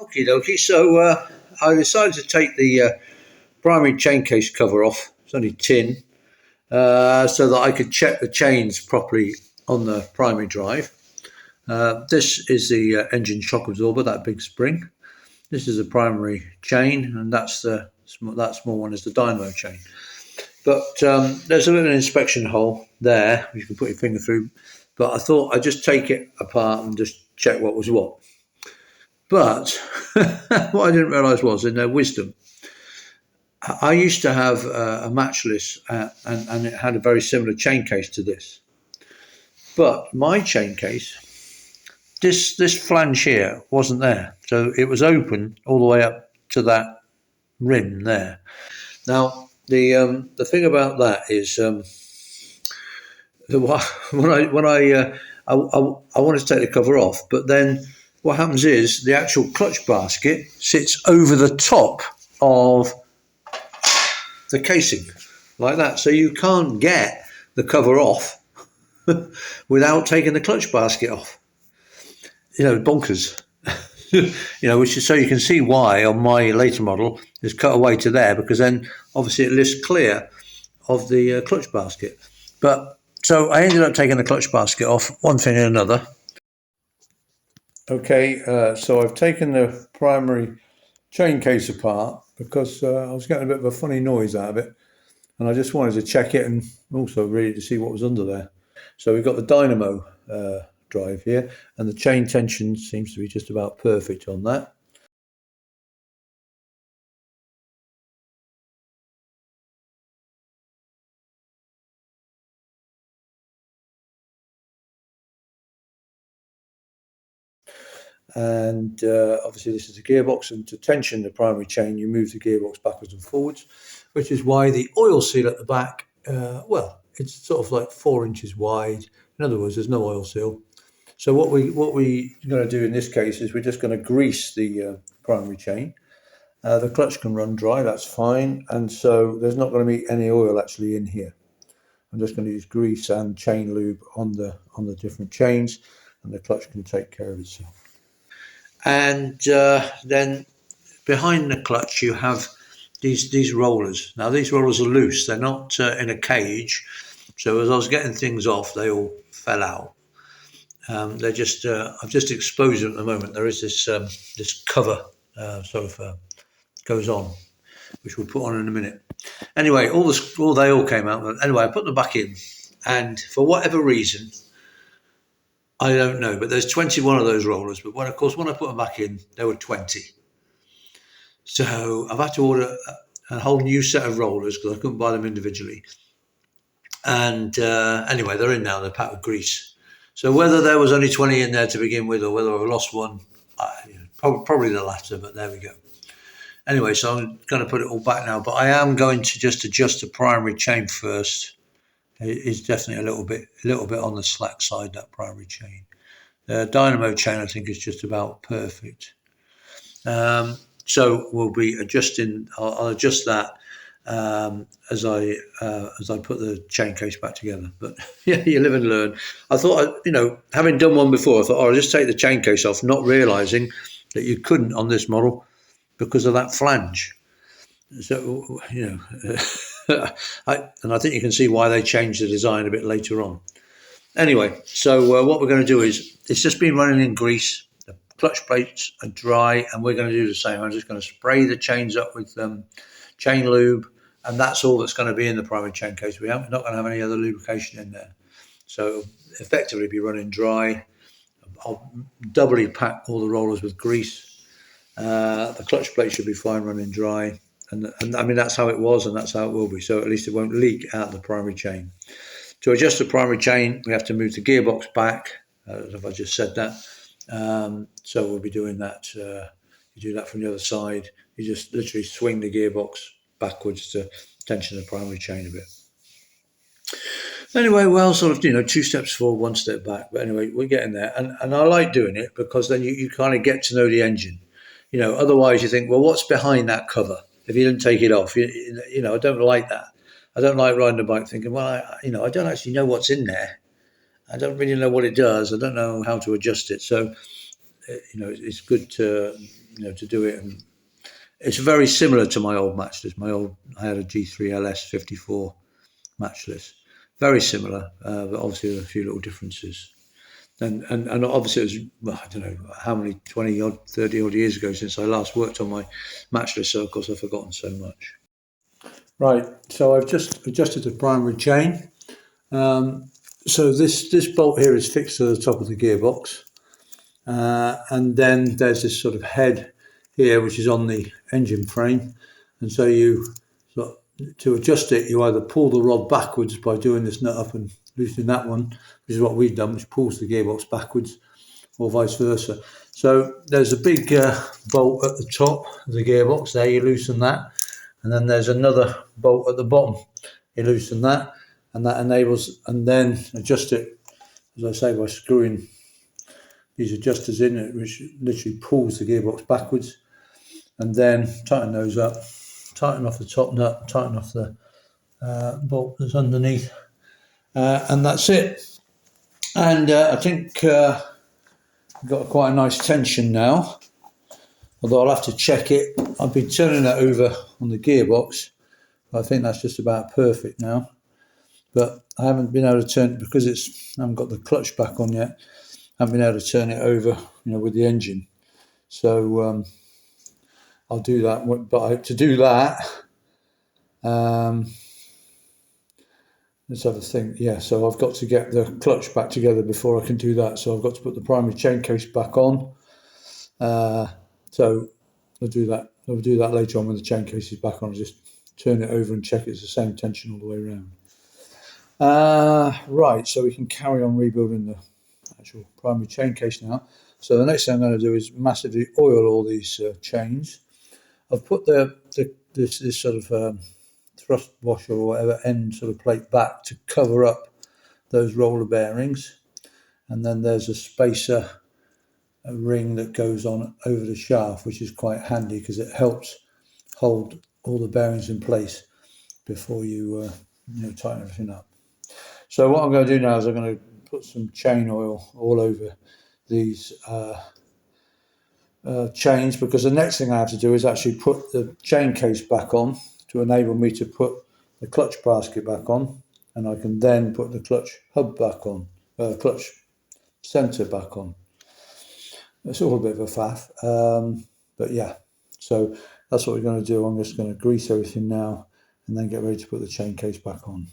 Okie dokie. So I decided to take the primary chain case cover off. It's only tin, so that I could check the chains properly on the primary drive. This is the engine shock absorber, that big spring. This is the primary chain, and that small one is the dynamo chain. But there's a little inspection hole there, which you can put your finger through. But I thought I'd just take it apart and just check what was what. But what I didn't realise was, in their wisdom, I used to have a Matchless, and it had a very similar chain case to this. But my chain case, this flange here wasn't there, so it was open all the way up to that rim there. Now the thing about that is, when I wanted to take the cover off, but then what happens is the actual clutch basket sits over the top of the casing like that, so you can't get the cover off without taking the clutch basket off. Bonkers. Which is, so you can see why on my later model is cut away to there, because then obviously it lifts clear of the clutch basket. But so I ended up taking the clutch basket off, one thing and another. Okay, so I've taken the primary chain case apart because I was getting a bit of a funny noise out of it, and I just wanted to check it and also really to see what was under there. So we've got the dynamo drive here, and the chain tension seems to be just about perfect on that. And obviously this is the gearbox, and to tension the primary chain you move the gearbox backwards and forwards, which is why the oil seal at the back, it's sort of like 4 inches wide. In other words, there's no oil seal. So what we're going to do in this case is we're just going to grease the primary chain. The clutch can run dry, that's fine, and so there's not going to be any oil actually in here. I'm just going to use grease and chain lube on the different chains, and the clutch can take care of itself. And then behind the clutch you have these rollers. Now these rollers are loose, they're not in a cage, so as I was getting things off they all fell out. They're just I've just exposed them at the moment. There is this cover goes on, which we'll put on in a minute. Anyway, they all came out. Anyway, I put them back in, and for whatever reason, I don't know, but there's 21 of those rollers. But when I put them back in, there were 20. So I've had to order a whole new set of rollers because I couldn't buy them individually. And anyway, they're in now. They're packed with grease. So whether there was only 20 in there to begin with, or whether I lost one, probably the latter. But there we go. Anyway, so I'm going to put it all back now. But I am going to just adjust the primary chain first. It's definitely a little bit on the slack side, that primary chain. The dynamo chain, I think, is just about perfect. So we'll be adjusting. I'll adjust that as I put the chain case back together. But yeah, you live and learn. I thought, having done one before, I thought, I'll just take the chain case off, not realising that you couldn't on this model because of that flange. So I think you can see why they changed the design a bit later on. Anyway, so what we're going to do is, it's just been running in grease. The clutch plates are dry, and we're going to do the same. I'm just going to spray the chains up with chain lube, and that's all that's going to be in the primary chain case. We're not going to have any other lubrication in there. So effectively be running dry. I'll doubly pack all the rollers with grease. The clutch plate should be fine running dry. And I mean, that's how it was, and that's how it will be. So at least it won't leak out the primary chain. To adjust the primary chain, we have to move the gearbox back, as if I just said that. So we'll be doing that. You do that from the other side. You just literally swing the gearbox backwards to tension the primary chain a bit. Anyway, well, sort of, 2 steps forward, 1 step back. But anyway, we're getting there. And I like doing it because then you kind of get to know the engine. Otherwise you think, well, what's behind that cover? If you didn't take it off, I don't like that. I don't like riding a bike thinking, well, I don't actually know what's in there. I don't really know what it does. I don't know how to adjust it. So, it's good to, to do it. And it's very similar to my old Matchless. I had a G3 LS 54 Matchless, very similar, but obviously there are a few little differences. And obviously it was, well, I don't know how many, 20 odd, 30 odd years ago since I last worked on my Matchless, so of course I've forgotten so much. Right, so I've just adjusted the primary chain. So this bolt here is fixed to the top of the gearbox, and then there's this sort of head here which is on the engine frame, and so to adjust it, you either pull the rod backwards by doing this nut up and loosening that one, which is what we've done, which pulls the gearbox backwards, or vice versa. So there's a big bolt at the top of the gearbox there, you loosen that, and then there's another bolt at the bottom, you loosen that, and that enables, and then adjust it, as I say, by screwing these adjusters in it, which literally pulls the gearbox backwards, and then tighten those up, tighten off the top nut, tighten off the bolt that's underneath, and that's it. And I think we've got quite a nice tension now, although I'll have to check it. I've been turning that over on the gearbox. I think that's just about perfect now, but I haven't been able to turn it because I haven't got the clutch back on yet. I haven't been able to turn it over, with the engine. So I'll do that. But to do that, let's have a think. Yeah, so I've got to get the clutch back together before I can do that. So I've got to put the primary chain case back on. So I'll do that. I'll do that later on when the chain case is back on. I'll just turn it over and check it's the same tension all the way around. Right, so we can carry on rebuilding the actual primary chain case now. So the next thing I'm going to do is massively oil all these chains. I've put this sort of thrust washer or whatever end sort of plate back to cover up those roller bearings, and then there's a spacer, a ring that goes on over the shaft, which is quite handy because it helps hold all the bearings in place before you tighten everything up. So what I'm going to do now is I'm going to put some chain oil all over these chains, because the next thing I have to do is actually put the chain case back on to enable me to put the clutch basket back on, and I can then put the clutch hub back on, clutch center back on. It's all a bit of a faff, but yeah, so that's what we're going to do. I'm just going to grease everything now and then get ready to put the chain case back on.